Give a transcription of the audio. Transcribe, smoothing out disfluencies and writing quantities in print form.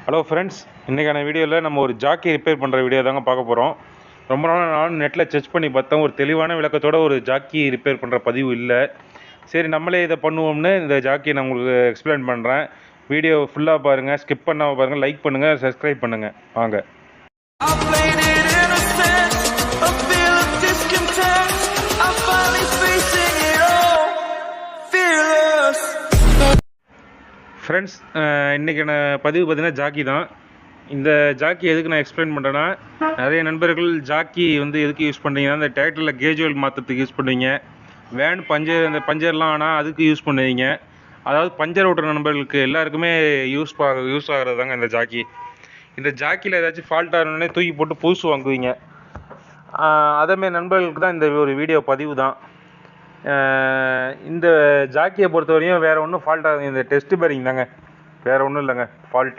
Hello friends, இன்றைக்கான வீடியோவில் நம்ம ஒரு ஜாக்கி ரிப்பேர் பண்ணுற வீடியோ தாங்க பார்க்க போகிறோம். ரொம்ப நாள் நானும் நெட்டில் செக் பண்ணி பார்த்தேன், ஒரு தெளிவான விளக்கத்தோட ஒரு ஜாக்கி ரிப்பேர் பண்ணுற பதிவு இல்லை. சரி, நம்மளே இதை பண்ணுவோம்னு இந்த ஜாக்கியை நான் உங்களுக்கு எக்ஸ்பிளைன் பண்ணுறேன். வீடியோ ஃபுல்லாக பாருங்கள், ஸ்கிப் பண்ணாமல் பாருங்கள், லைக் பண்ணுங்கள், சப்ஸ்கிரைப் பண்ணுங்கள். வாங்க. ஃப்ரெண்ட்ஸ், இன்றைக்கான பதிவு பார்த்திங்கன்னா ஜாக்கி தான். இந்த ஜாக்கி எதுக்கு நான் எக்ஸ்பிளைன் பண்ணுறேன்னா, நிறைய நண்பர்கள் ஜாக்கி எதுக்கு யூஸ் பண்ணுறீங்கன்னா, இந்த டிராக்டரில் கேஜ் ஆயில் மாற்றத்துக்கு யூஸ் பண்ணுவீங்க. வேன் அந்த பஞ்சர்லாம் ஆனால் அதுக்கு யூஸ் பண்ணுவீங்க. அதாவது பஞ்சர் ஓட்டுற நண்பர்களுக்கு எல்லாருக்குமே யூஸ் ஆகிறது தாங்க இந்த ஜாக்கி. இந்த ஜாக்கியில் ஏதாச்சும் ஃபால்ட் ஆகணுன்னே தூக்கி போட்டு புதுசு வாங்குவீங்க. அதேமாரி நண்பர்களுக்கு தான் இந்த ஒரு வீடியோ பதிவு தான். இந்த ஜாக்கியை பொறுத்தவரையும் வேறு ஒன்றும் ஃபால்ட் ஆகுது, இந்த டெஸ்ட் பேரிங் தாங்க, வேறு ஒன்றும் இல்லைங்க, ஃபால்ட்டே